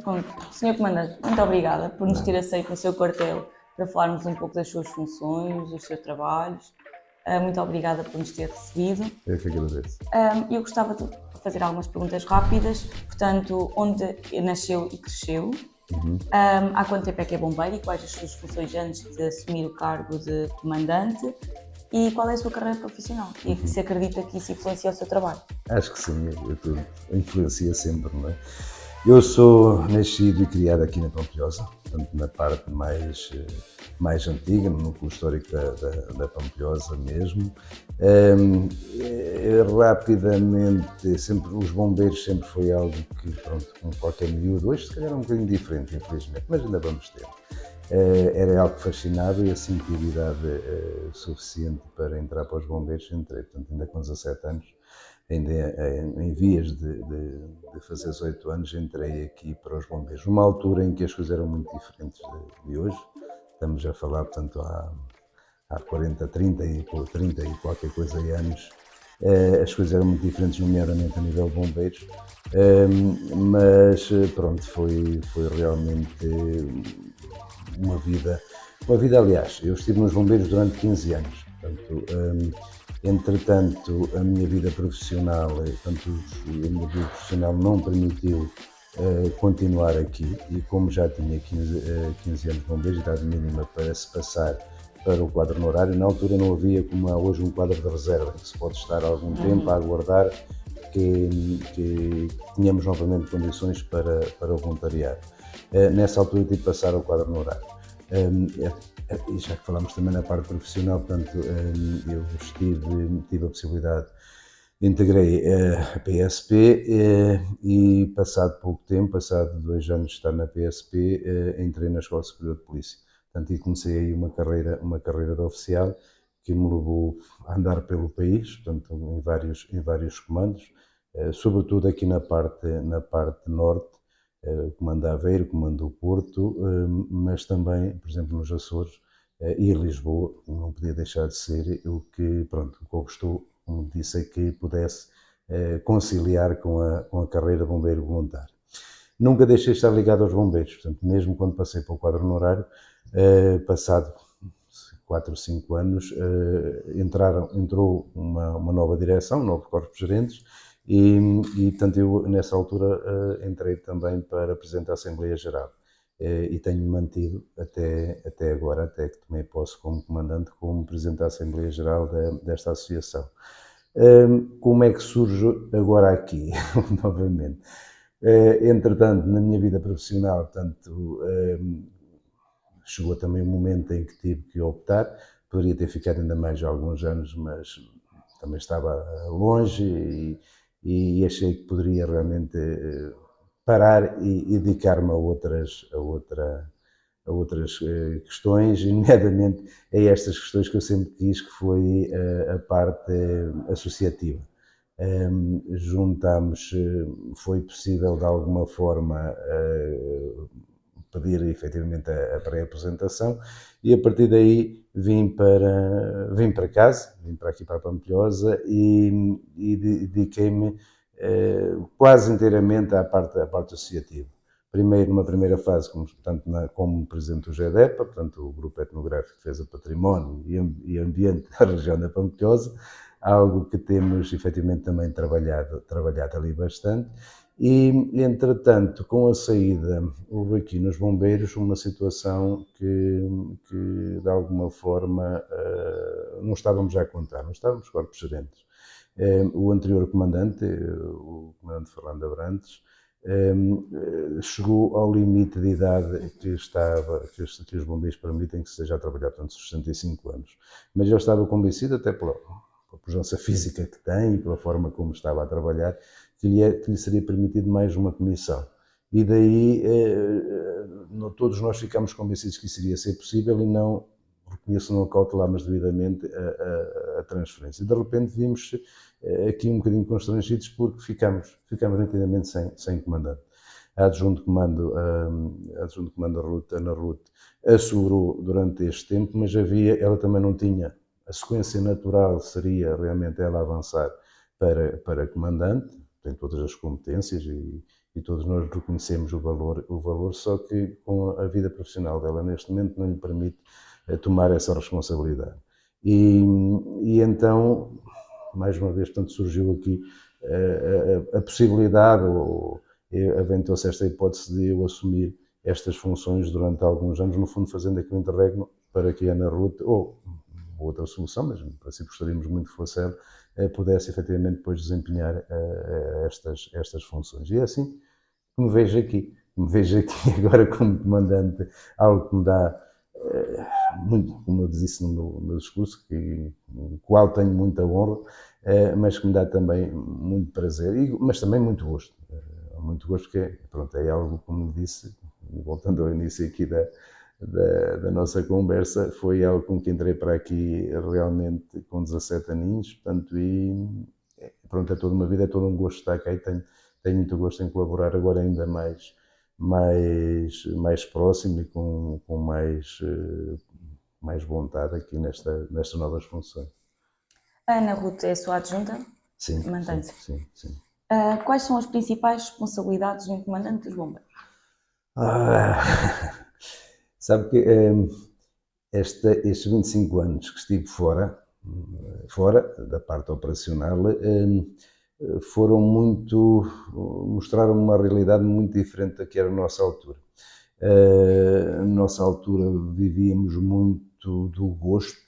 Bom, Senhor Comandante, muito obrigada por nos ter aceito no seu quartel para falarmos um pouco das suas funções, dos seus trabalhos. Muito obrigada por nos ter recebido. Eu que agradeço. Eu gostava de fazer algumas perguntas rápidas. Portanto, onde nasceu e cresceu? Há quanto tempo é que é bombeiro e quais as suas funções antes de assumir o cargo de comandante? E qual é a sua carreira profissional? E se acredita que isso influencia o seu trabalho? Acho que sim, influencia sempre, não é? Eu sou nascido e criado aqui na Pampilhosa, portanto na parte mais antiga, no núcleo histórico da Pampilhosa mesmo. Rapidamente, sempre, os bombeiros sempre foi algo que, pronto, como qualquer miúdo, hoje se calhar é um bocadinho diferente, infelizmente, mas ainda vamos ter. Era algo que fascinava e assim que tive idade suficiente para entrar para os bombeiros, entrei, portanto ainda com 17 anos, ainda em vias de fazer 18 anos, entrei aqui para os bombeiros, numa altura em que as coisas eram muito diferentes de hoje. Estamos a falar, portanto, há 40, 30 e qualquer coisa anos, as coisas eram muito diferentes, nomeadamente a nível de bombeiros, mas pronto, foi realmente uma vida, aliás, eu estive nos bombeiros durante 15 anos, portanto, entretanto, a minha vida profissional, não permitiu continuar aqui e como já tinha 15 anos de bombeiros, idade mínima para se passar para o quadro honorário, na altura não havia como há hoje um quadro de reserva, que se pode estar algum tempo a aguardar que tenhamos novamente condições para o voluntariado. Nessa altura tive de passar ao quadro honorário. E já que falamos também na parte profissional, portanto, eu tive a possibilidade, integrei a PSP e passado pouco tempo, passado 2 anos de estar na PSP, entrei na Escola Superior de Polícia. Portanto, e comecei aí uma carreira de oficial que me levou a andar pelo país, portanto, em vários comandos, sobretudo aqui na parte norte, comando Aveiro, comando Porto, mas também, por exemplo, nos Açores e em Lisboa, não podia deixar de ser o que eu gostou, como disse, é que pudesse conciliar com a carreira de bombeiro voluntário. Nunca deixei de estar ligado aos bombeiros, portanto, mesmo quando passei para o quadro honorário, passado 4 ou 5 anos, entrou uma nova direção, novos corpos-gerentes, e portanto eu nessa altura entrei também para Presidente da Assembleia Geral e tenho mantido até agora, até que tomei posse como comandante, como Presidente da Assembleia Geral desta associação. Como é que surge agora aqui, novamente? Entretanto, na minha vida profissional, portanto, chegou também um momento em que tive que optar, poderia ter ficado ainda mais alguns anos, mas também estava longe e achei que poderia realmente parar e dedicar-me a outras questões, nomeadamente a estas questões que eu sempre quis, que foi a parte associativa. Juntámos, foi possível de alguma forma pedir efetivamente a pré-apresentação e a partir daí vim para casa, vim para aqui para a Pampilhosa e dediquei-me quase inteiramente à parte associativa. Primeiro, numa primeira fase, como presidente do GEDEPA, portanto o Grupo Etnográfico de Defesa do Património e Ambiente da região da Pampilhosa, algo que temos efetivamente também trabalhado ali bastante. E, entretanto, com a saída, houve aqui nos bombeiros uma situação que de alguma forma, não estávamos a contar, não estávamos corpos-gerentes. O anterior comandante, o comandante Fernando Abrantes, chegou ao limite de idade que os bombeiros permitem que se esteja a trabalhar, portanto, 65 anos. Mas ele estava convencido, até pela pujança física que tem e pela forma como estava a trabalhar, que lhe seria permitido mais uma comissão. E daí todos nós ficámos convencidos que isso iria ser possível e não acautelámos devidamente a transferência. De repente vimos aqui um bocadinho constrangidos porque ficámos nitidamente sem comandante. A adjunto de comando, Ana Ruth, assegurou durante este tempo, mas ela também não tinha, a sequência natural seria realmente ela avançar para comandante, tem todas as competências e todos nós reconhecemos o valor, só que com a vida profissional dela neste momento não lhe permite tomar essa responsabilidade. E então, mais uma vez, portanto, surgiu aqui a possibilidade, ou aventou-se esta hipótese de eu assumir estas funções durante alguns anos, no fundo fazendo aqui um interregno para que a Ana Ruth, ou outra solução, mas em princípio gostaríamos muito que fosse ela, pudesse efetivamente depois desempenhar estas funções. E é assim que me vejo aqui agora como comandante, algo que me dá muito, como eu disse no meu discurso, no qual tenho muita honra, mas que me dá também muito prazer, mas também muito gosto. Muito gosto porque, pronto, é algo, como disse, voltando ao início aqui da nossa conversa, foi algo com que entrei para aqui realmente com 17 aninhos, portanto, e pronto, é toda uma vida, é todo um gosto estar cá e tenho muito gosto em colaborar agora ainda mais próximo e com mais vontade aqui nestas novas funções. A Ana Ruth é a sua adjunta? Sim, mantém-se. Sim. Quais são as principais responsabilidades de um comandante dos bombeiros? Sabe que estes 25 anos que estive fora da parte operacional, mostraram uma realidade muito diferente da que era a nossa altura. Na nossa altura vivíamos muito do gosto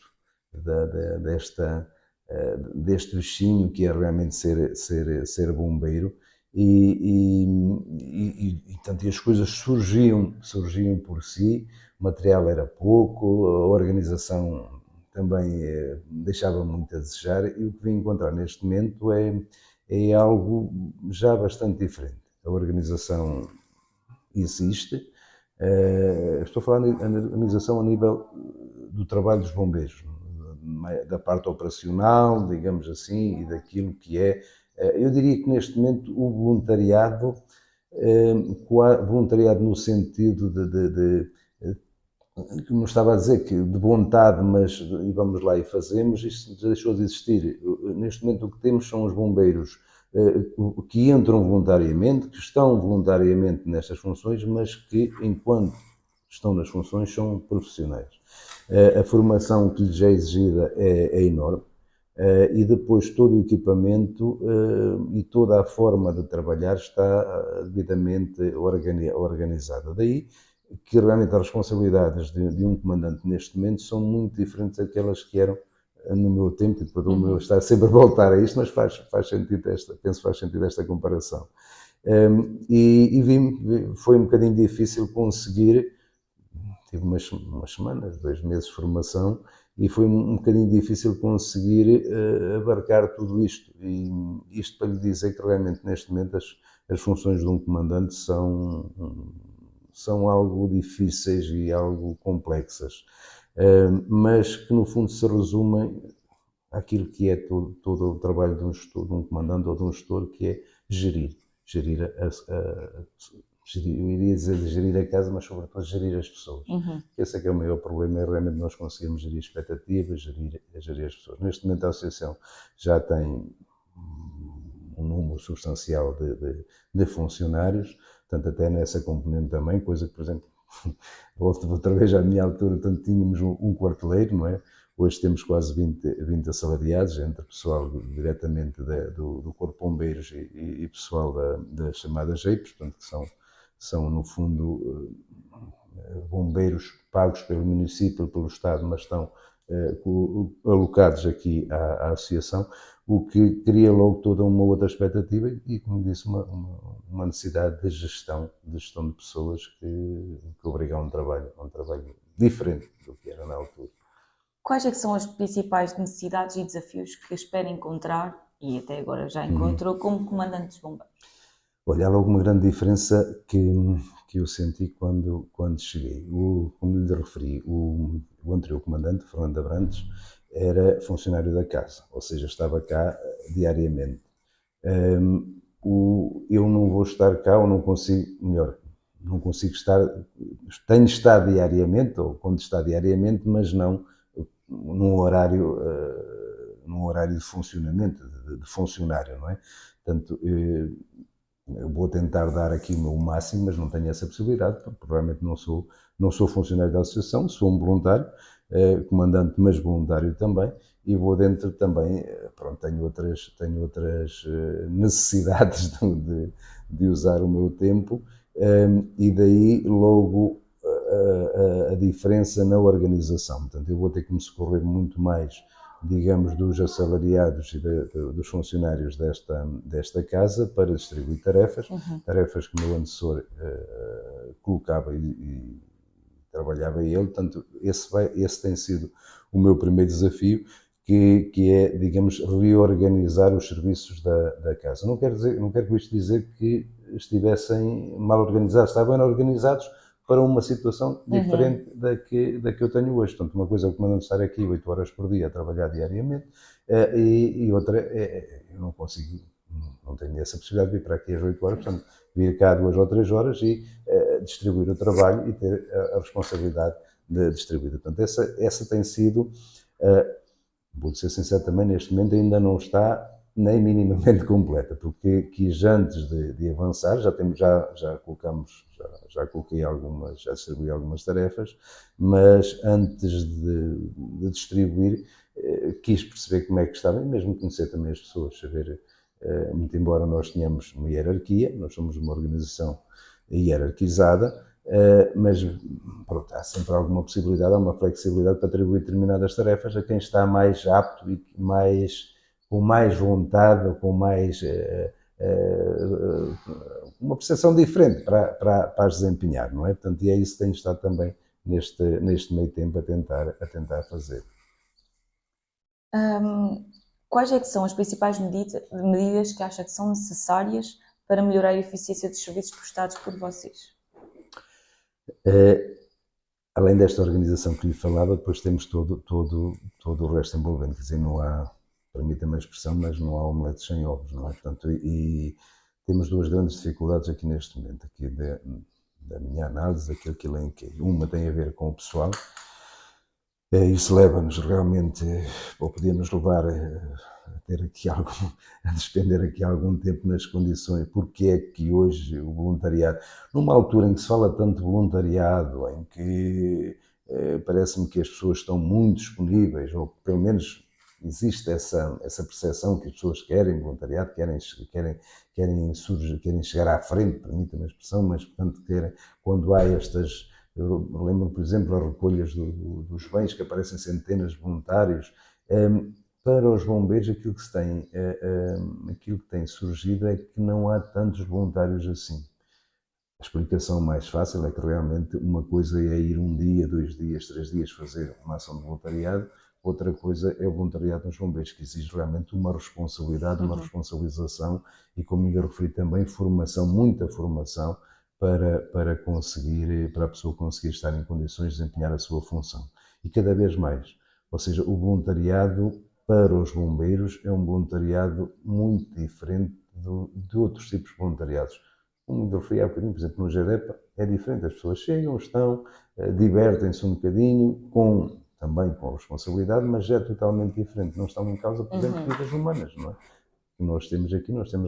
deste bichinho que é realmente ser bombeiro portanto, as coisas surgiam por si, o material era pouco, a organização também deixava muito a desejar, e o que vim encontrar neste momento é algo já bastante diferente. A organização existe, estou a falar de organização a nível do trabalho dos bombeiros, da parte operacional, digamos assim, e daquilo que é, eu diria que neste momento o voluntariado no sentido como estava a dizer, que de vontade, mas e vamos lá e fazemos, isso deixou de existir. Neste momento o que temos são os bombeiros que entram voluntariamente, que estão voluntariamente nestas funções, mas que enquanto estão nas funções são profissionais. A formação que lhes é exigida é enorme, e depois todo o equipamento e toda a forma de trabalhar está devidamente organizada. Daí que realmente as responsabilidades de um comandante neste momento são muito diferentes daquelas que eram no meu tempo, e depois o meu estar sempre a voltar a isto, mas faz sentido faz sentido esta comparação. Foi um bocadinho difícil conseguir. Tive umas semanas, 2 meses de formação, e foi um bocadinho difícil conseguir abarcar tudo isto. E isto para lhe dizer que realmente neste momento as funções de um comandante são algo difíceis e algo complexas, mas que no fundo se resumem àquilo que é todo o trabalho de um comandante ou de um gestor, que é gerir eu iria dizer de gerir a casa, mas sobretudo gerir as pessoas. Esse é que é o maior problema, é realmente nós conseguirmos gerir expectativas, gerir as pessoas. Neste momento a associação já tem um número substancial de funcionários, portanto até nessa componente também, coisa que, por exemplo, volto outra vez à minha altura, portanto tínhamos um quarteleiro, não é? Hoje temos quase 20 assalariados, entre pessoal diretamente do Corpo de Bombeiros e pessoal das chamadas EIPs, portanto que são no fundo bombeiros pagos pelo município, pelo Estado, mas estão alocados aqui à associação, o que cria logo toda uma outra expectativa e, como disse, uma necessidade de gestão de pessoas que obriga a um trabalho diferente do que era na altura. Quais é que são as principais necessidades e desafios que espera encontrar, e até agora já encontrou, como comandante dos bombeiros? Olha, há logo uma grande diferença que eu senti quando cheguei. Como lhe referi, o anterior comandante, Fernando Abrantes, era funcionário da casa, ou seja, estava cá diariamente. Eu não vou estar cá, ou não consigo estar, tenho estado diariamente, ou quando está diariamente, mas não num horário de funcionamento, de funcionário, não é? Portanto, eu vou tentar dar aqui o meu máximo, mas não tenho essa possibilidade, porque provavelmente não sou funcionário da associação, sou um voluntário, comandante, mas voluntário também, e vou dentro também, pronto, tenho outras necessidades de usar o meu tempo, e daí logo a diferença na organização. Portanto, eu vou ter que me socorrer muito mais, digamos, dos assalariados e dos funcionários desta casa para distribuir tarefas, tarefas que o meu antecessor colocava e trabalhava ele. Portanto, esse tem sido o meu primeiro desafio, que é, digamos, reorganizar os serviços da casa. Não quero com isto dizer que estivessem mal organizados, estavam bem organizados para uma situação diferente da que eu tenho hoje. Portanto, uma coisa é o comandante estar aqui 8 horas por dia a trabalhar diariamente, e outra eu não consigo, não tenho essa possibilidade de vir para aqui às 8 horas, portanto, vir cá 2 ou 3 horas e distribuir o trabalho e ter a responsabilidade de distribuir. Portanto, essa tem sido, vou ser sincero também, neste momento ainda não está nem minimamente completa, porque quis antes de avançar, já distribuí algumas tarefas, mas antes de distribuir, quis perceber como é que estava, e mesmo conhecer também as pessoas, saber, muito embora nós tenhamos uma hierarquia, nós somos uma organização hierarquizada, mas pronto, há sempre alguma possibilidade, há uma flexibilidade para atribuir determinadas tarefas a quem está mais apto e com mais vontade, com mais uma percepção diferente para as desempenhar, não é? Portanto, e é isso que tenho estado também neste meio tempo a tentar fazer. Quais é que são as principais medidas que acha que são necessárias para melhorar a eficiência dos serviços prestados por vocês? Além desta organização que lhe falava, depois temos todo o resto envolvente, quer dizer, não há, permita-me a expressão, mas não há omeletes sem ovos, não é? Portanto, e temos duas grandes dificuldades aqui neste momento, aqui da minha análise, daquilo que elenquei. Uma tem a ver com o pessoal. Isso leva-nos realmente, ou podia nos levar a ter aqui a despender aqui algum tempo nas condições, porque é que hoje o voluntariado, numa altura em que se fala tanto de voluntariado, em que parece-me que as pessoas estão muito disponíveis, ou pelo menos existe essa percepção que as pessoas querem voluntariado, querem chegar à frente, permita-me a expressão, mas portanto quando há estas... Eu lembro, por exemplo, as recolhas dos bens, que aparecem centenas de voluntários. Para os bombeiros, aquilo que tem surgido é que não há tantos voluntários assim. A explicação mais fácil é que realmente uma coisa é ir 1 dia, 2 dias, 3 dias fazer uma ação de voluntariado, outra coisa é o voluntariado nos bombeiros, que exige realmente uma responsabilidade, uma responsabilização e, como ainda referi também, formação, muita formação, para a pessoa conseguir estar em condições de desempenhar a sua função. E cada vez mais. Ou seja, o voluntariado para os bombeiros é um voluntariado muito diferente de outros tipos de voluntariados. Como eu referi há bocadinho, por exemplo, no GEDEPA, é diferente. As pessoas chegam, estão, divertem-se um bocadinho, também com responsabilidade, mas é totalmente diferente. Não estão em causa, por exemplo, vidas humanas, não é? Nós temos a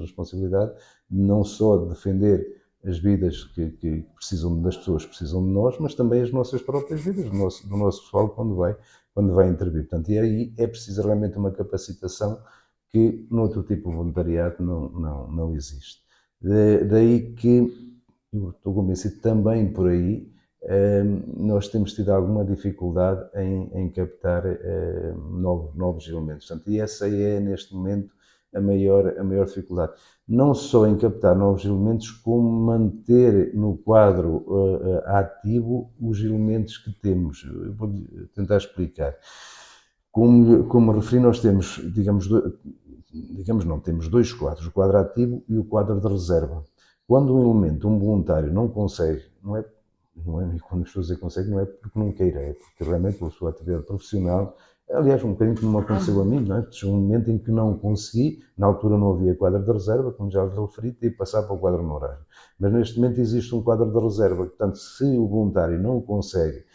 responsabilidade não só de defender as vidas que precisam das pessoas, precisam de nós, mas também as nossas próprias vidas, do nosso pessoal quando vai intervir. Portanto, e aí é preciso realmente uma capacitação que noutro tipo de voluntariado não existe. Daí que, eu estou convencido também por aí, nós temos tido alguma dificuldade em captar novos elementos. Portanto, e essa é, neste momento, a maior dificuldade. Não só em captar novos elementos, como manter no quadro ativo os elementos que temos. Eu vou tentar explicar. Como referi, nós temos, temos 2 quadros, o quadro ativo e o quadro de reserva. Quando um voluntário não consegue, não é quando estou a dizer consegue, não é porque não queira, é porque realmente pela sua atividade profissional. Aliás, um bocadinho como aconteceu a mim, não é? Chegou um momento em que não consegui, na altura não havia quadro de reserva, como já lhe referi, tive que passar para o quadro honorário. Mas neste momento existe um quadro de reserva, portanto, se o voluntário não consegue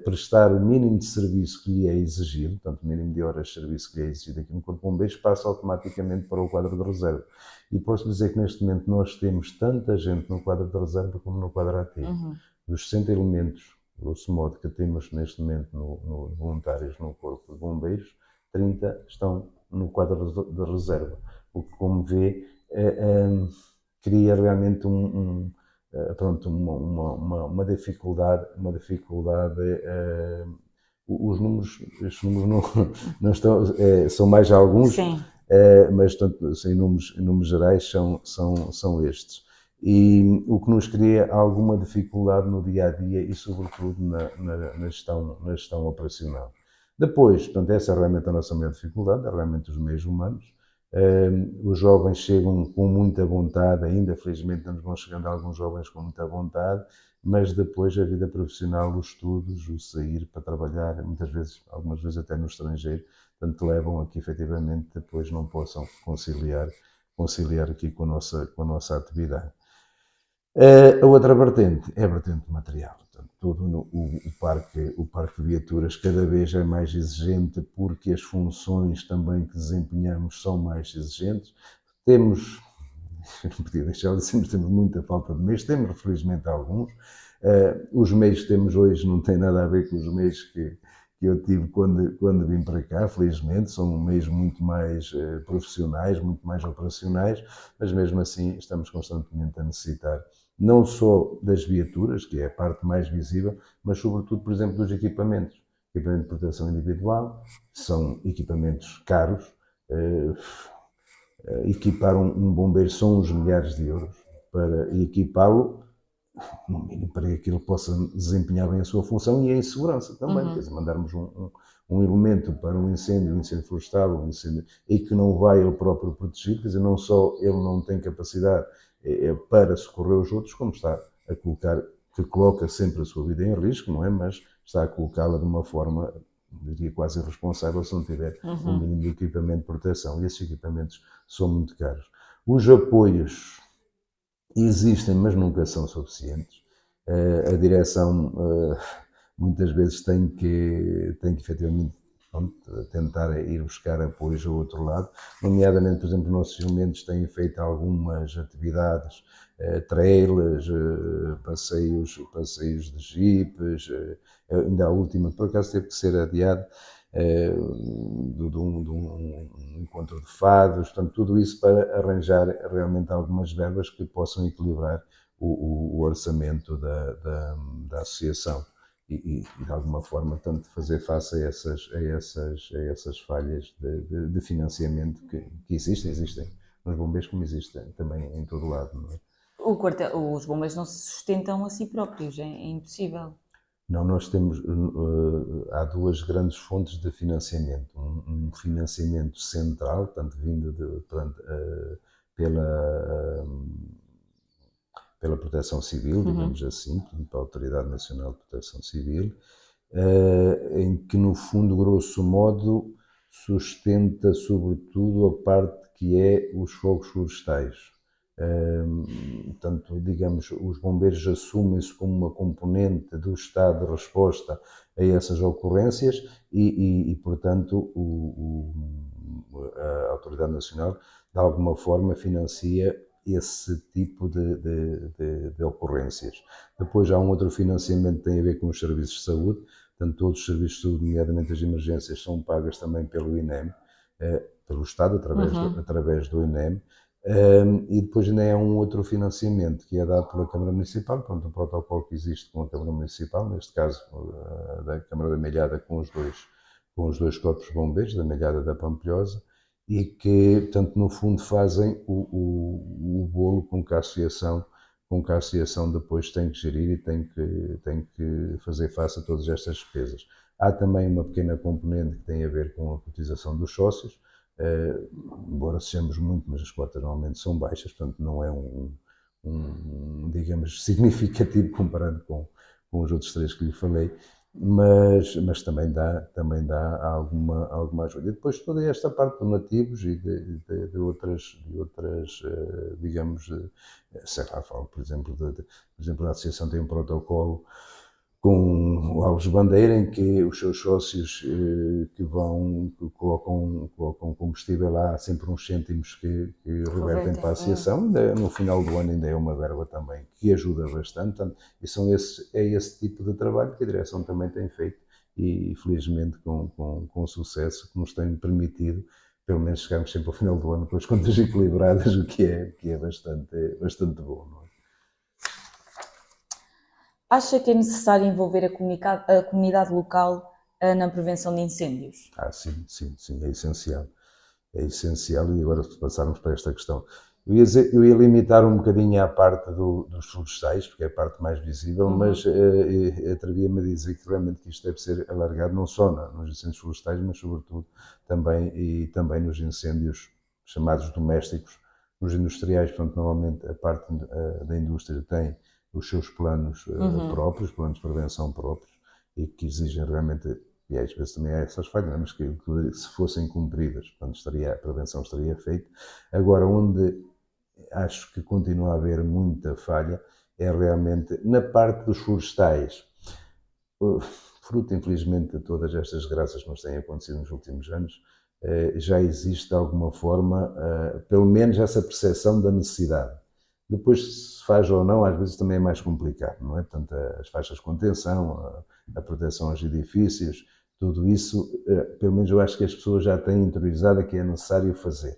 prestar o mínimo de serviço que lhe é exigido, portanto, o mínimo de horas de serviço que lhe é exigido aqui no Corpo de Bombeiros, passa automaticamente para o quadro de reserva. E posso dizer que neste momento nós temos tanta gente no quadro de reserva como no quadro ativo. Dos 60 elementos, grosso modo, que temos neste momento no voluntários no Corpo de Bombeiros, 30 estão no quadro de reserva, o que, como vê, cria realmente uma dificuldade, os números, estes números não estão, são mais alguns, mas tanto, em números gerais são estes. E o que nos cria alguma dificuldade no dia a dia e, sobretudo, na gestão operacional. Depois, portanto, essa é realmente a nossa maior dificuldade, é realmente os meios humanos. Os jovens chegam com muita vontade, ainda felizmente nos vão chegando alguns jovens com muita vontade, mas depois a vida profissional, os estudos, o sair para trabalhar, muitas vezes, algumas vezes até no estrangeiro, portanto, levam a que efetivamente depois não possam conciliar aqui com a nossa atividade. A outra vertente é a vertente material. Portanto, todo o parque de viaturas cada vez é mais exigente porque as funções também que desempenhamos são mais exigentes. Temos, eu não podia deixar de dizer, temos muita falta de meios, temos felizmente alguns. Os meios que temos hoje não têm nada a ver com os meios que eu tive quando vim para cá, felizmente, são meios muito mais profissionais, muito mais operacionais, mas mesmo assim estamos constantemente a necessitar não só das viaturas, que é a parte mais visível, mas sobretudo, por exemplo, dos equipamentos. Equipamento de proteção individual, são equipamentos caros, equipar um bombeiro são uns milhares de euros, para equipá-lo, no mínimo, para que aquilo possa desempenhar bem a sua função e em segurança também. Quer dizer, mandarmos um elemento para um incêndio florestal, um incêndio, e que não vai ele próprio protegido, quer dizer, não só ele não tem capacidade para socorrer os outros, como está a colocar, que coloca sempre a sua vida em risco, não é? Mas está a colocá-la de uma forma, diria, quase irresponsável se não tiver um mínimo de equipamento de proteção. E esses equipamentos são muito caros. Os apoios existem, mas nunca são suficientes. A direção muitas vezes tem que efetivamente tentar ir buscar apoios ao outro lado, nomeadamente, por exemplo, os nossos elementos têm feito algumas atividades, trailers, passeios de jipes, ainda a última, por acaso teve que ser adiado, de um encontro de fados, portanto, tudo isso para arranjar realmente algumas verbas que possam equilibrar o orçamento da associação. E de alguma forma, tanto fazer face a essas falhas de financiamento que existem nos bombeiros, como existem também em todo o lado. Não é? Os bombeiros não se sustentam a si próprios, é impossível. Não, nós temos, há duas grandes fontes de financiamento. Um financiamento central, portanto, vindo pela Proteção Civil, digamos assim, pela Autoridade Nacional de Proteção Civil, em que, no fundo, grosso modo, sustenta sobretudo a parte que é os fogos florestais. Portanto, digamos, os bombeiros assumem-se como uma componente do estado de resposta a essas ocorrências e portanto, a Autoridade Nacional, de alguma forma, financia esse tipo de ocorrências. Depois há um outro financiamento que tem a ver com os serviços de saúde, portanto, todos os serviços de saúde, nomeadamente as emergências, são pagas também pelo INEM, pelo Estado, através do INEM. E depois ainda há um outro financiamento que é dado pela Câmara Municipal, pronto, um protocolo que existe com a Câmara Municipal, neste caso da Câmara da Malhada com os dois corpos de bombeiros, da Malhada e da Pampilhosa, e que, portanto, no fundo fazem o bolo com que a associação depois tem que gerir e tem que fazer face a todas estas despesas. Há também uma pequena componente que tem a ver com a cotização dos sócios, embora sejamos muito, mas as cotas normalmente são baixas, portanto não é digamos, significativo comparado com os outros três que lhe falei, mas também dá alguma ajuda. E depois toda esta parte de donativos e de outras digamos, sei lá, falo, por exemplo, a associação tem um protocolo com o Alves Bandeira, em que os seus sócios que colocam combustível lá, há sempre uns cêntimos que revertem para a associação. No final do ano ainda é uma verba também que ajuda bastante. E é esse tipo de trabalho que a direção também tem feito e felizmente com sucesso, que nos tem permitido pelo menos chegarmos sempre ao final do ano com as contas equilibradas, o que é bastante bom. Não é? Acha que é necessário envolver a comunidade local na prevenção de incêndios? Sim, é essencial. É essencial. E agora, se passarmos para esta questão, eu ia limitar um bocadinho à parte dos florestais, porque é a parte mais visível, mas atrevia-me a dizer que realmente que isto deve ser alargado não só nos incêndios florestais, mas sobretudo também nos incêndios chamados domésticos, nos industriais. Portanto, normalmente a parte da indústria tem os seus planos próprios, planos de prevenção próprios, e que exigem realmente, e às vezes também há essas falhas, mas que se fossem cumpridas, portanto, a prevenção estaria feita. Agora, onde acho que continua a haver muita falha é realmente na parte dos florestais. Fruto, infelizmente, de todas estas desgraças que nos têm acontecido nos últimos anos, já existe de alguma forma, pelo menos essa percepção da necessidade. Depois, se faz ou não, às vezes também é mais complicado, não é? Portanto, as faixas de contenção, a proteção aos edifícios, tudo isso, pelo menos eu acho que as pessoas já têm interiorizado que é necessário fazer.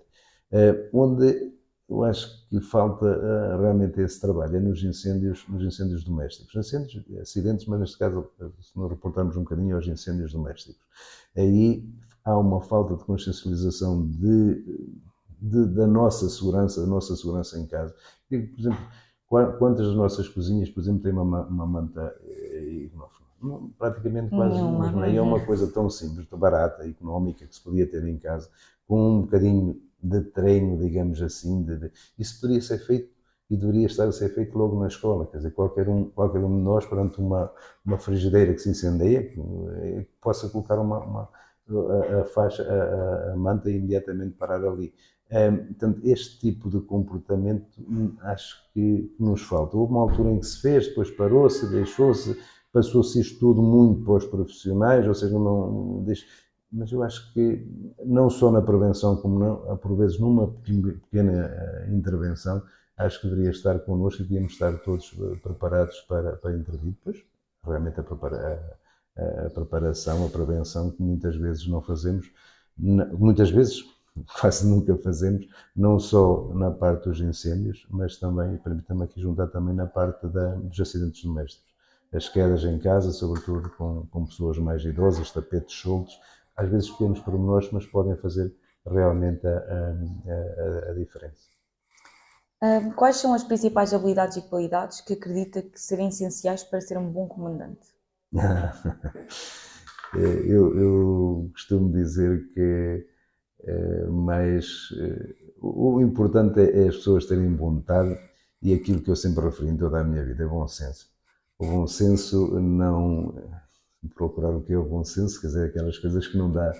Onde eu acho que falta realmente esse trabalho é nos incêndios domésticos. Acidentes, mas neste caso, se nos reportarmos um bocadinho aos incêndios domésticos. Aí há uma falta de consciencialização da nossa segurança em casa. Digo, por exemplo, quantas das nossas cozinhas, por exemplo, têm uma manta ignófona? Praticamente quase nenhuma, mas não é uma coisa tão simples, tão barata, económica, que se podia ter em casa, com um bocadinho de treino, digamos assim. Isso poderia ser feito e deveria estar a ser feito logo na escola. Quer dizer, qualquer um de nós, perante uma frigideira que se incendeia, que possa colocar a faixa, a manta e imediatamente parar ali. Portanto, este tipo de comportamento acho que nos falta. Houve uma altura em que se fez, depois parou-se, deixou-se, passou-se isto tudo muito para os profissionais, ou seja, mas eu acho que não só na prevenção, como por vezes numa pequena intervenção, acho que deveria estar connosco e devíamos estar todos preparados para intervir. Depois, realmente a preparação, a prevenção, que muitas vezes não fazemos, muitas vezes quase nunca fazemos, não só na parte dos incêndios, mas também, permita-me aqui juntar também na parte dos acidentes domésticos. As quedas em casa, sobretudo com pessoas mais idosas, tapetes soltos, às vezes pequenos pormenores, mas podem fazer realmente a diferença. Quais são as principais habilidades e qualidades que acredita que serem essenciais para ser um bom comandante? Eu costumo dizer que o importante é as pessoas terem vontade e aquilo que eu sempre referi em toda a minha vida é bom senso. O bom senso não... procurar o que é o bom senso, quer dizer, aquelas coisas que não dá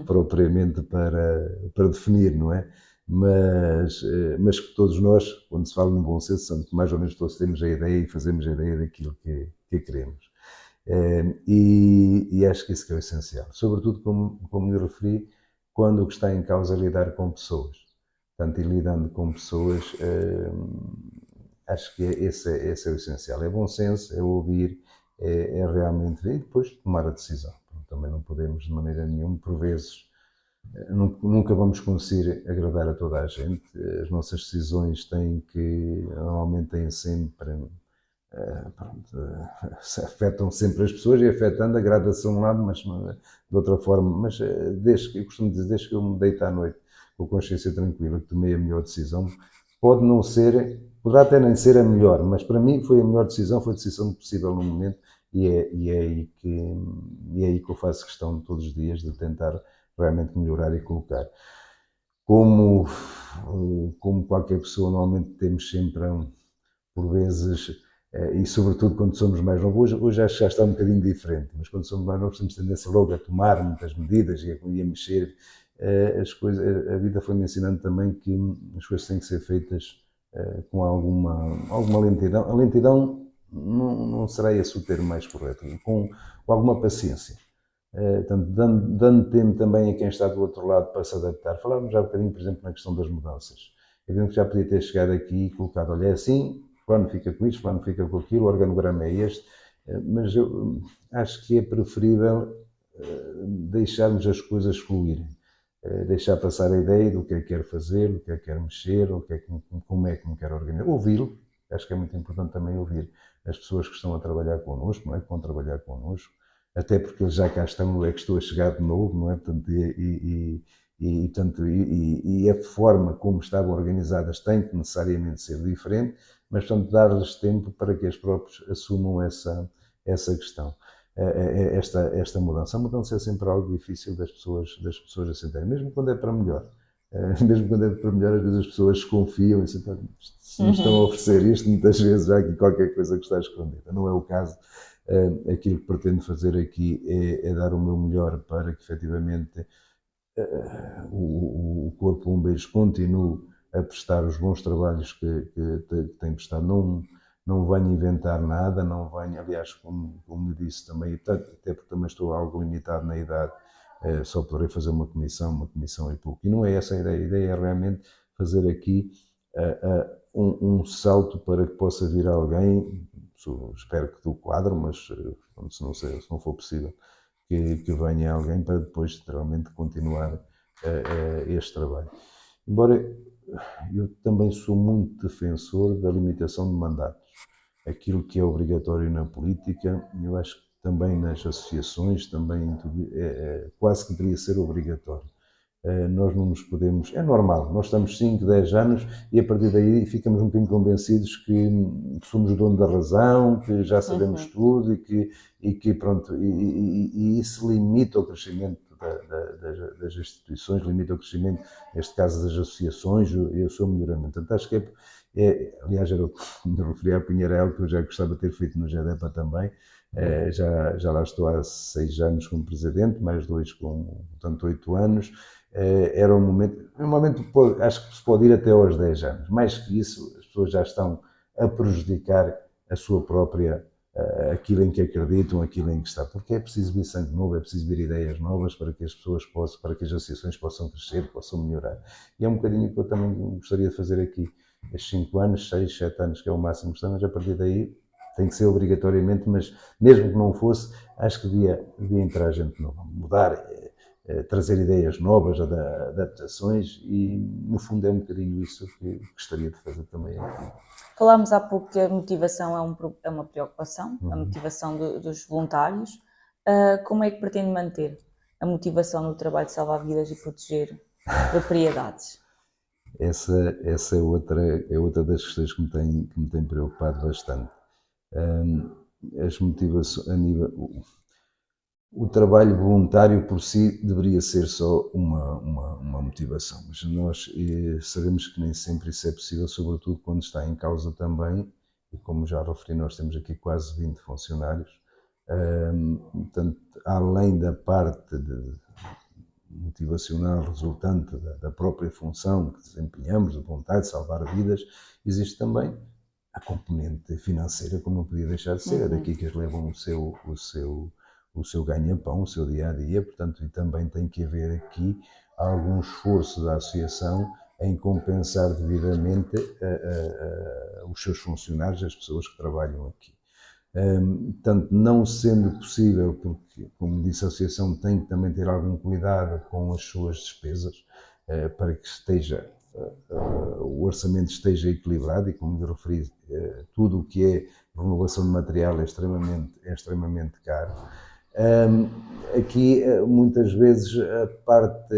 propriamente para definir, não é? Mas que todos nós, quando se fala no bom senso, mais ou menos todos temos a ideia e fazemos a ideia daquilo que queremos. E acho que isso que é o essencial. Sobretudo, como lhe referi, quando o que está em causa é lidar com pessoas. Portanto, e lidando com pessoas, acho que esse é o essencial. É bom senso, é ouvir, é realmente ver e depois tomar a decisão. Também não podemos, de maneira nenhuma, por vezes, nunca vamos conseguir agradar a toda a gente. As nossas decisões normalmente têm sempre, afetam sempre as pessoas e afetando a gradação de um lado, mas de outra forma. Mas eu costumo dizer, desde que eu me deito à noite com a consciência tranquila, que tomei a melhor decisão, poderá até nem ser a melhor, mas para mim foi a melhor decisão, foi a decisão possível no momento. E é aí que eu faço questão todos os dias de tentar realmente melhorar e colocar. Como qualquer pessoa, normalmente temos sempre, por vezes, e sobretudo quando somos mais novos, hoje acho que já está um bocadinho diferente, mas quando somos mais novos temos tendência logo a tomar muitas medidas e a mexer. A vida foi-me ensinando também que as coisas têm que ser feitas com alguma lentidão. A lentidão não será esse o termo mais correto, com alguma paciência. Portanto, dando tempo também a quem está do outro lado para se adaptar. Falávamos já um bocadinho, por exemplo, na questão das mudanças. Evidente que já podia ter chegado aqui e colocado, olha, é assim, plano fica com isto, plano fica com aquilo, o organograma é este, mas eu acho que é preferível deixarmos as coisas fluírem. Deixar passar a ideia do que é que quer fazer, do que é que quer mexer, como é que me quer organizar. Ouvi-lo, acho que é muito importante também ouvir as pessoas que estão a trabalhar connosco, não é? Que vão trabalhar connosco, até porque eles já cá estão, não é que estou a chegar de novo, não é? Portanto, e a forma como estavam organizadas tem que necessariamente ser diferente, mas, portanto, dar-lhes tempo para que eles próprios assumam essa questão. Esta mudança. A mudança é sempre algo difícil das pessoas aceitarem, mesmo quando é para melhor. Mesmo quando é para melhor, às vezes as pessoas desconfiam e se me estão a oferecer isto, muitas vezes há aqui qualquer coisa que está escondida. Não é o caso. Aquilo que pretendo fazer aqui é dar o meu melhor para que efetivamente o Corpo de Bombeiros continue a prestar os bons trabalhos que tem prestado. Não venho inventar nada, não venho, aliás, como disse também, até porque também estou algo limitado na idade, só poderei fazer uma comissão e pouco. E não é essa a ideia é realmente fazer aqui um salto para que possa vir alguém, espero que do quadro, mas se não for possível, que venha alguém para depois realmente continuar este trabalho. Embora eu também sou muito defensor da limitação de mandatos. Aquilo que é obrigatório na política, eu acho que também nas associações, também quase que deveria ser obrigatório. Nós não nos podemos... É normal, nós estamos 5, 10 anos e a partir daí ficamos um bocadinho convencidos que somos o dono da razão, que já sabemos tudo e que pronto, e isso limita o crescimento das instituições, limita o crescimento, neste caso das associações e o seu melhoramento. Portanto, acho que aliás, era o que me referia a Pinheirel, que eu já gostava de ter feito no GEDEPA também. Já lá estou há 6 anos como presidente, mais 2 com, portanto, 8 anos. Era um momento, acho que se pode ir até aos 10 anos. Mais que isso, as pessoas já estão a prejudicar a sua própria, aquilo em que acreditam, aquilo em que está. Porque é preciso vir sangue novo, é preciso vir ideias novas para que as pessoas possam, para que as associações possam crescer, possam melhorar. E é um bocadinho que eu também gostaria de fazer aqui. Estes 5 anos, 6, 7 anos, que é o máximo que estamos, a partir daí tem que ser obrigatoriamente, mas mesmo que não fosse, acho que devia entrar gente nova, mudar, trazer ideias novas, adaptações e, no fundo, é um bocadinho isso que gostaria de fazer também aqui. Falámos há pouco que a motivação é uma preocupação, a motivação dos voluntários. Como é que pretende manter a motivação no trabalho de salvar vidas e proteger propriedades? Essa é outra das questões que me tem preocupado bastante. As motivações a nível... O trabalho voluntário por si deveria ser só uma motivação, mas nós sabemos que nem sempre isso é possível, sobretudo quando está em causa também, e como já referi, nós temos aqui quase 20 funcionários, portanto, além da parte motivacional resultante da própria função que desempenhamos, de vontade de salvar vidas, existe também a componente financeira, como não podia deixar de ser, é daqui que eles levam o seu ganha-pão, o seu dia-a-dia, portanto, e também tem que haver aqui algum esforço da associação em compensar devidamente os seus funcionários, as pessoas que trabalham aqui. Portanto, não sendo possível, porque, como disse, a associação tem que também ter algum cuidado com as suas despesas, para que o orçamento esteja equilibrado e, como lhe referi, tudo o que é renovação de material é extremamente caro. Aqui, muitas vezes, a parte,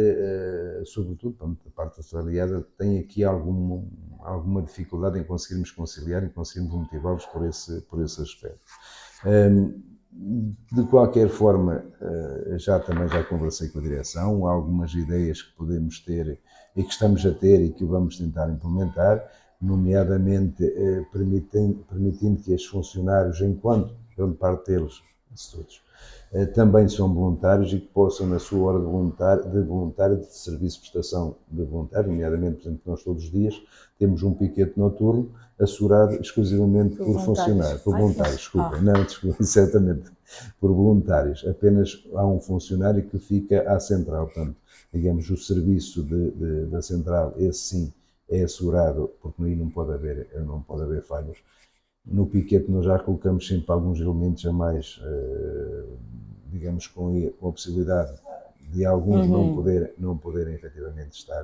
sobretudo a parte assalariada, tem aqui alguma dificuldade em conseguirmos conciliar e conseguirmos motivá-los por esse aspecto. De qualquer forma, já conversei com a direção, há algumas ideias que podemos ter e que estamos a ter e que vamos tentar implementar, nomeadamente permitindo que estes funcionários, enquanto grande parte deles, todos, também são voluntários e que possam, na sua hora de serviço de prestação de voluntário, nomeadamente, por exemplo, nós todos os dias temos um piquete noturno assegurado exclusivamente por funcionários, por voluntários, desculpa, exatamente, por voluntários. Apenas há um funcionário que fica à central, portanto, digamos, o serviço da central, esse sim, é assegurado, porque aí não pode haver falhas. No piquete nós já colocamos sempre alguns elementos a mais, digamos, com a possibilidade de alguns não poderem efetivamente estar,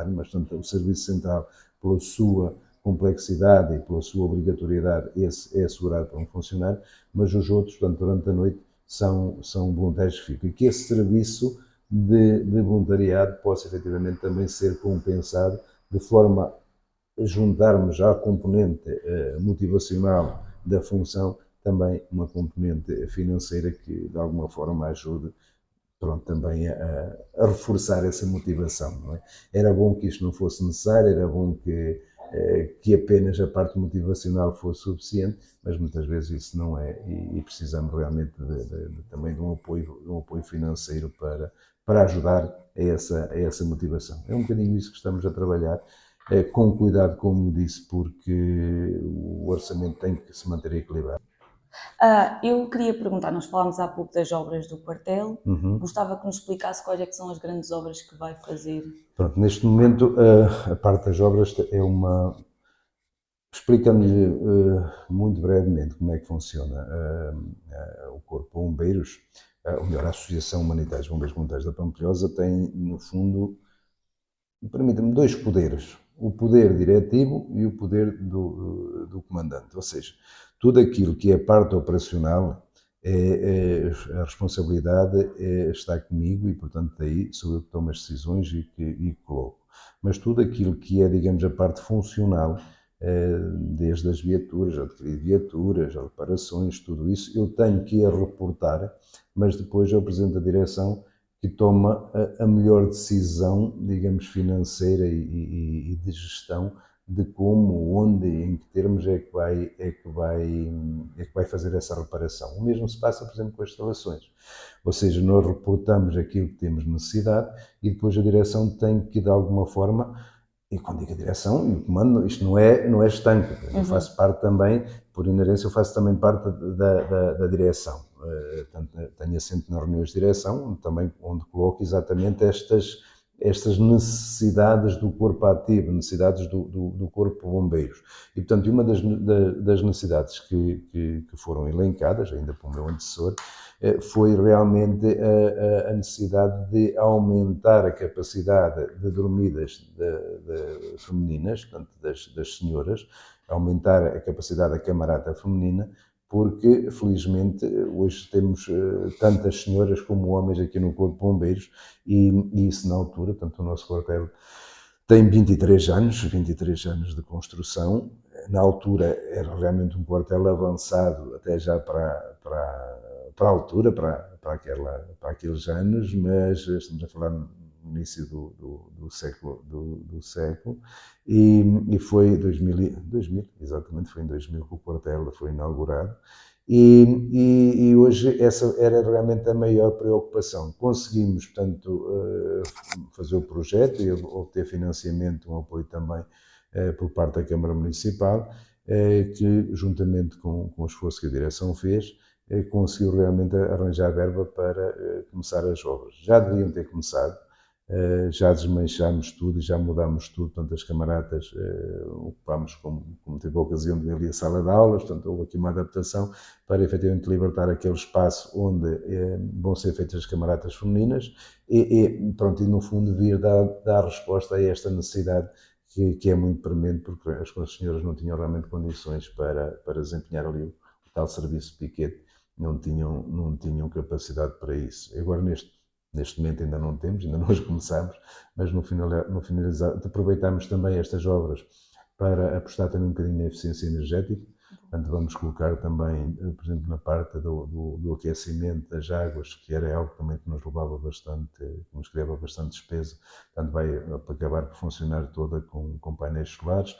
mas portanto o Serviço Central, pela sua complexidade e pela sua obrigatoriedade, esse é assegurado por um funcionário, mas os outros, portanto, durante a noite, são voluntários que ficam. E que esse serviço de voluntariado possa efetivamente também ser compensado de forma a juntarmos à componente motivacional da função também uma componente financeira que de alguma forma ajude, pronto, também a reforçar essa motivação. Não é? Era bom que isto não fosse necessário, era bom que apenas a parte motivacional fosse suficiente, mas muitas vezes isso não é e precisamos realmente também de um apoio financeiro para ajudar a essa motivação. É um bocadinho isso que estamos a trabalhar, com cuidado, como disse, porque o orçamento tem que se manter equilibrado. Eu queria perguntar, nós falámos há pouco das obras do quartel, gostava que nos explicasse quais é que são as grandes obras que vai fazer. Pronto, neste momento a parte das obras é uma... Explicando-lhe muito brevemente como é que funciona o Corpo de Bombeiros, ou melhor, a Associação Humanitária de Bombeiros Voluntários da Pampilhosa tem, no fundo, permita-me, dois poderes. O poder diretivo e o poder do comandante. Ou seja, tudo aquilo que é parte operacional, a responsabilidade está comigo e, portanto, daí sou eu que tomo as decisões e que coloco. Mas tudo aquilo que é, digamos, a parte funcional, desde as viaturas, adquirir viaturas, reparações, tudo isso, eu tenho que ir reportar, mas depois eu apresento a direção que toma a melhor decisão, digamos, financeira e de gestão de como, onde, em que termos é que vai fazer essa reparação. O mesmo se passa, por exemplo, com as instalações. Ou seja, nós reportamos aquilo que temos necessidade e depois a direção tem que, de alguma forma, e quando digo a direção e o comando, isto não é estanque. Eu faço parte também, por inerência, eu faço também parte da direção. Tenho assento nas reuniões de direção, também onde coloco exatamente estas necessidades do corpo ativo, necessidades do corpo de bombeiros. E, portanto, uma das necessidades que foram elencadas, ainda pelo meu antecessor, foi realmente a necessidade de aumentar a capacidade de dormidas femininas, portanto, das senhoras, aumentar a capacidade da camarata feminina, porque, felizmente, hoje temos tantas senhoras como homens aqui no Corpo de Bombeiros e isso na altura, portanto, o nosso quartel tem 23 anos de construção. Na altura era realmente um quartel avançado, até já para a altura, para aqueles anos, mas estamos a falar no início do século, e foi 2000, exatamente, foi em 2000 que o quartel foi inaugurado, e hoje essa era realmente a maior preocupação. Conseguimos, portanto, fazer o projeto e obter financiamento, um apoio também por parte da Câmara Municipal, que juntamente com o esforço que a direção fez, conseguiu realmente arranjar verba para começar as obras. Já deviam ter começado, já desmanchámos tudo e já mudámos tudo, portanto as camaratas ocupámos, como teve a ocasião de ver ali a sala de aulas, portanto houve aqui uma adaptação para efetivamente libertar aquele espaço onde vão ser feitas as camaratas femininas e no fundo vir dar resposta a esta necessidade que é muito premente, porque as senhoras não tinham realmente condições para desempenhar ali o tal serviço de piquete, não tinham capacidade para isso. Agora, neste momento ainda não temos, ainda não as começamos, mas no finalizar, aproveitamos também estas obras para apostar também um bocadinho na eficiência energética. Portanto, vamos colocar também, por exemplo, na parte do aquecimento das águas, que era algo também que nos levava bastante, que nos criava bastante despesa. Portanto, vai acabar por funcionar toda com painéis solares.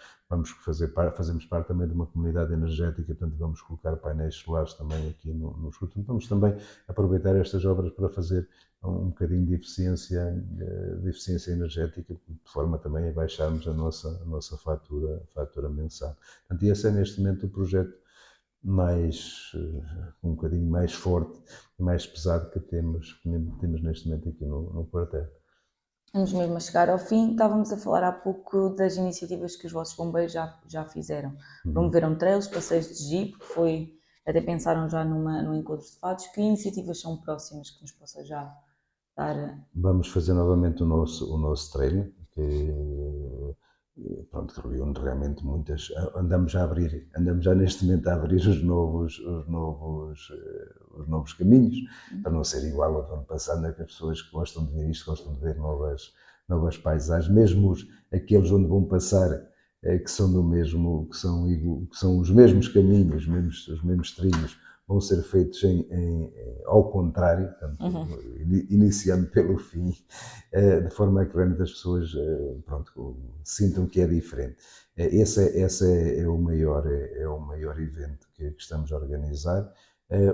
fazemos parte também de uma comunidade energética, portanto vamos colocar painéis solares também aqui no escudo. Então, vamos também aproveitar estas obras para fazer um bocadinho de eficiência energética, de forma também a baixarmos a nossa fatura mensal. Portanto, e esse é neste momento o projeto um bocadinho mais forte, mais pesado que temos neste momento aqui no quartel. Vamos mesmo a chegar ao fim. Estávamos a falar há pouco das iniciativas que os vossos bombeiros já fizeram. Promoveram trails, passeios de jeep, até pensaram já num encontro de fados. Que iniciativas são próximas que nos possa já dar? Vamos fazer novamente o nosso trail, que reúne realmente muitas. Andamos já neste momento a abrir os novos caminhos, para não ser igual ao do ano passado, né, que as pessoas que gostam de ver isto, gostam de ver novas paisagens, mesmo aqueles onde vão passar, que são os mesmos caminhos, os mesmos trilhos, vão ser feitos ao contrário, portanto, iniciando pelo fim, de forma a que realmente as pessoas sintam que é diferente. Esse é o maior evento que estamos a organizar.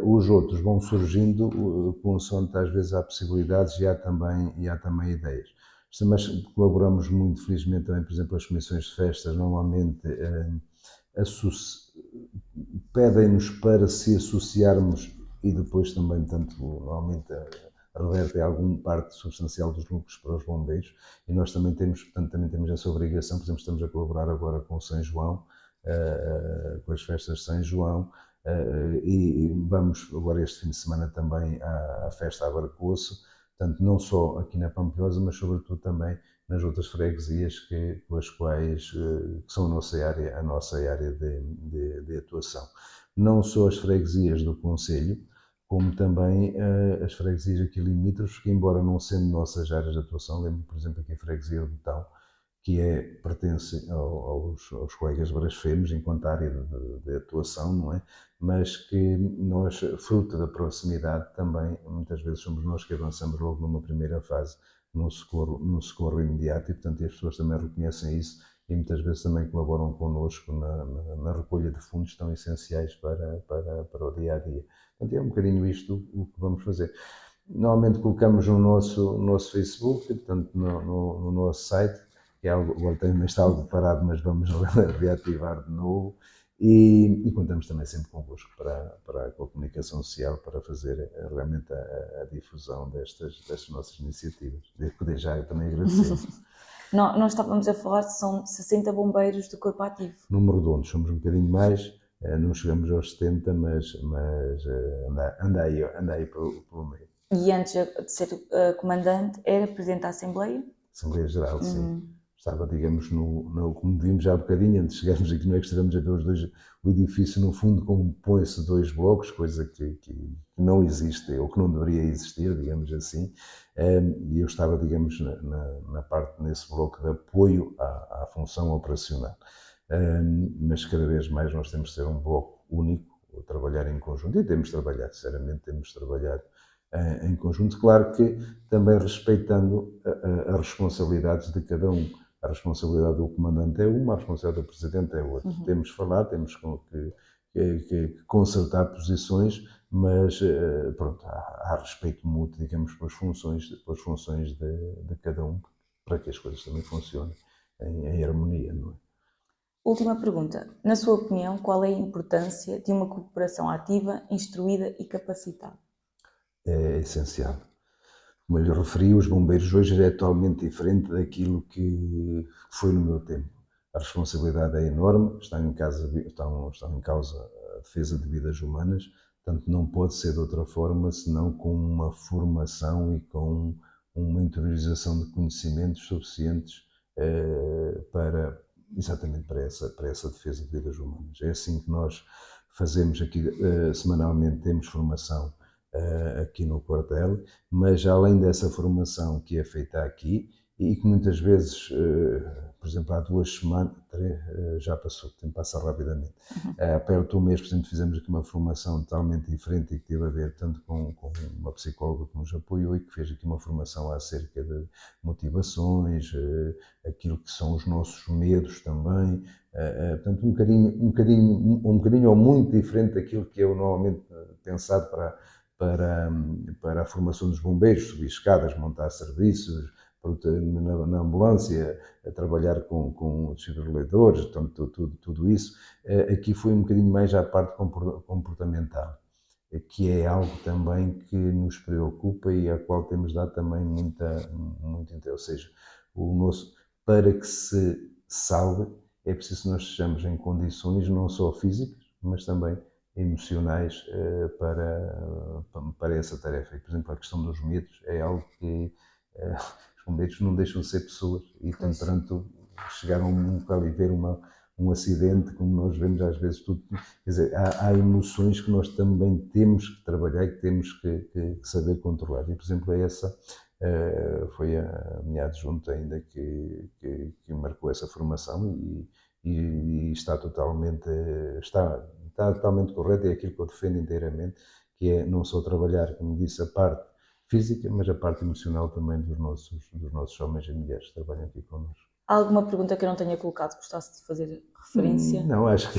Os outros vão surgindo consoante às vezes há possibilidades e há também ideias. Mas colaboramos muito, felizmente, também, por exemplo, as comissões de festas, normalmente pedem-nos para se associarmos e depois também, normalmente, reverte alguma parte substancial dos lucros para os bombeiros, e nós também temos essa obrigação. Por exemplo, estamos a colaborar agora com o São João, com as festas de São João, e vamos agora este fim de semana também à festa a Barcoço, portanto, não só aqui na Pampilhosa, mas sobretudo também nas outras freguesias com as quais que são a nossa área de atuação. Não só as freguesias do concelho, como também as freguesias aqui limítrofes, que embora não sendo nossas áreas de atuação, lembro, por exemplo, aqui a freguesia do Botão, que pertence aos colegas brasfenos enquanto área de atuação, não é? Mas que nós, fruto da proximidade, também muitas vezes somos nós que avançamos logo numa primeira fase no socorro imediato, e portanto as pessoas também reconhecem isso e muitas vezes também colaboram connosco na recolha de fundos tão essenciais para o dia-a-dia. Portanto, é um bocadinho isto o que vamos fazer. Normalmente colocamos no nosso Facebook, portanto no nosso site, que é algo, agora também está algo parado, mas vamos reativar de novo, e contamos também sempre convosco com a comunicação social para fazer realmente a difusão destas nossas iniciativas. Desde já eu também agradecer. Nós estávamos a falar, são 60 bombeiros do corpo ativo. Número redondo, somos um bocadinho mais, não chegamos aos 70, mas anda aí pelo meio. E antes de ser comandante, era Presidente da Assembleia? Assembleia Geral, sim. Estava, digamos, como vimos já há bocadinho, antes de chegarmos aqui, não é que estivemos a ver o edifício, no fundo, compõe-se 2 blocos, coisa que não existe, ou que não deveria existir, digamos assim, e eu estava, digamos, nesse bloco de apoio à função operacional. Mas cada vez mais nós temos de ser um bloco único, trabalhar em conjunto, e temos trabalhado, sinceramente, em conjunto, claro que também respeitando as responsabilidades de cada um. A responsabilidade do comandante é uma, a responsabilidade do presidente é outra. Temos de falar, temos que consertar posições, mas pronto, há respeito mútuo, digamos, pelas funções de cada um, para que as coisas também funcionem em harmonia, não é? Última pergunta. Na sua opinião, qual é a importância de uma cooperação ativa, instruída e capacitada? É essencial. Como eu lhe referi, os bombeiros hoje é totalmente diferente daquilo que foi no meu tempo. A responsabilidade é enorme, está em causa a defesa de vidas humanas, portanto não pode ser de outra forma senão com uma formação e com uma interiorização de conhecimentos suficientes exatamente para essa defesa de vidas humanas. É assim que nós fazemos aqui, semanalmente temos formação aqui no quartel, mas além dessa formação que é feita aqui, e que muitas vezes, por exemplo, há 2 semanas, já passou, o tempo passa rapidamente, perto de um mês, por exemplo, fizemos aqui uma formação totalmente diferente e que teve a ver tanto com uma psicóloga que nos apoiou e que fez aqui uma formação acerca de motivações, aquilo que são os nossos medos também, portanto, um bocadinho ou muito diferente daquilo que é normalmente pensado para a formação dos bombeiros, subir escadas, montar serviços, na ambulância, a trabalhar com os desfibriladores, portanto, tudo isso. Aqui foi um bocadinho mais à parte comportamental, que é algo também que nos preocupa e a qual temos dado também muito interesse. Ou seja, para que se salve, é preciso que nós estejamos em condições não só físicas, mas também emocionais para essa tarefa. E, por exemplo, a questão dos medos é algo que os bombeiros não deixam de ser pessoas e, portanto, chegar a um local e ver um acidente, como nós vemos às vezes tudo, quer dizer, há emoções que nós também temos que trabalhar e que temos que saber controlar. E, por exemplo, essa foi a minha adjunta ainda que marcou essa formação e está totalmente correto, é aquilo que eu defendo inteiramente, que é não só trabalhar, como disse, a parte física, mas a parte emocional também dos nossos homens e mulheres que trabalham aqui connosco. Há alguma pergunta que eu não tenha colocado, gostasse de fazer referência? Não, acho que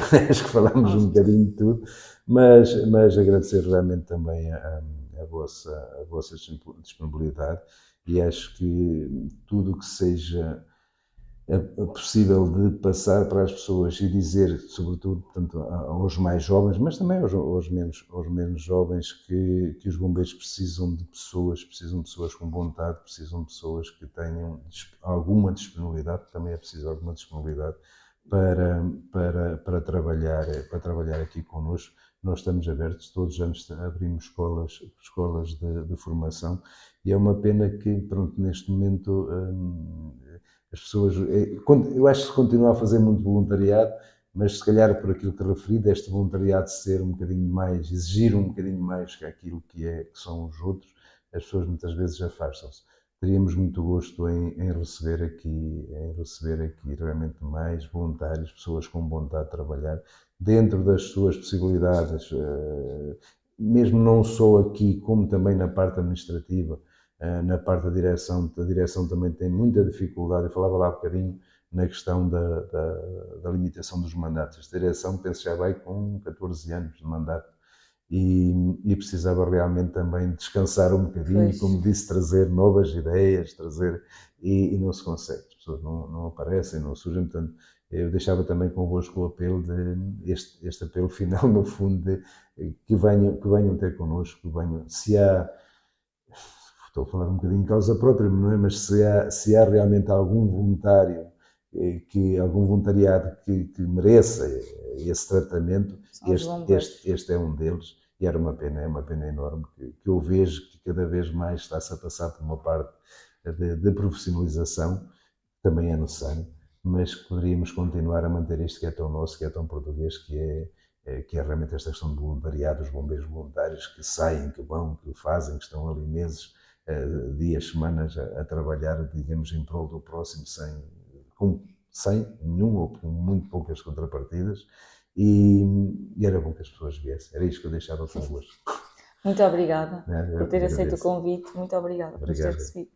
falámos um bocadinho de tudo, mas agradecer realmente também a vossa disponibilidade e acho que tudo o que seja possível de passar para as pessoas e dizer, sobretudo, portanto, aos mais jovens, mas também aos menos jovens, que os bombeiros precisam de pessoas com vontade, precisam de pessoas que tenham alguma disponibilidade, também é preciso alguma disponibilidade para trabalhar aqui connosco. Nós estamos abertos, todos os anos abrimos escolas de formação e é uma pena que, pronto, neste momento as pessoas, eu acho que se continua a fazer muito voluntariado, mas se calhar por aquilo que referi, deste voluntariado ser um bocadinho mais, exigir um bocadinho mais que aquilo que são os outros, as pessoas muitas vezes afastam-se. Teríamos muito gosto em receber aqui realmente mais voluntários, pessoas com vontade de trabalhar dentro das suas possibilidades, mesmo não só aqui, como também na parte administrativa. Na parte da direção também tem muita dificuldade, eu falava lá um bocadinho na questão da limitação dos mandatos. Esta direção, penso, já vai com 14 anos de mandato e precisava realmente também descansar um bocadinho e, como disse, trazer novas ideias, e não se consegue, as pessoas não aparecem, não surgem, portanto, eu deixava também convosco o apelo, este apelo final, no fundo, que venham ter connosco, se há... Estou a falar um bocadinho de causa própria, não é? Mas se há realmente algum voluntário, algum voluntariado que mereça esse tratamento, este é um deles e é uma pena enorme que eu vejo que cada vez mais está-se a passar por uma parte de profissionalização, também é necessário, mas que poderíamos continuar a manter isto que é tão nosso, que é tão português, que é realmente esta questão de voluntariado, os bombeiros voluntários que saem, que vão, que fazem, que estão ali meses, dias, semanas a trabalhar, digamos, em prol do próximo, sem nenhum ou com muito poucas contrapartidas, e era bom que as pessoas viessem. Era isto que eu deixava convosco. Muito obrigada por ter aceito o convite. Muito obrigada por ter recebido.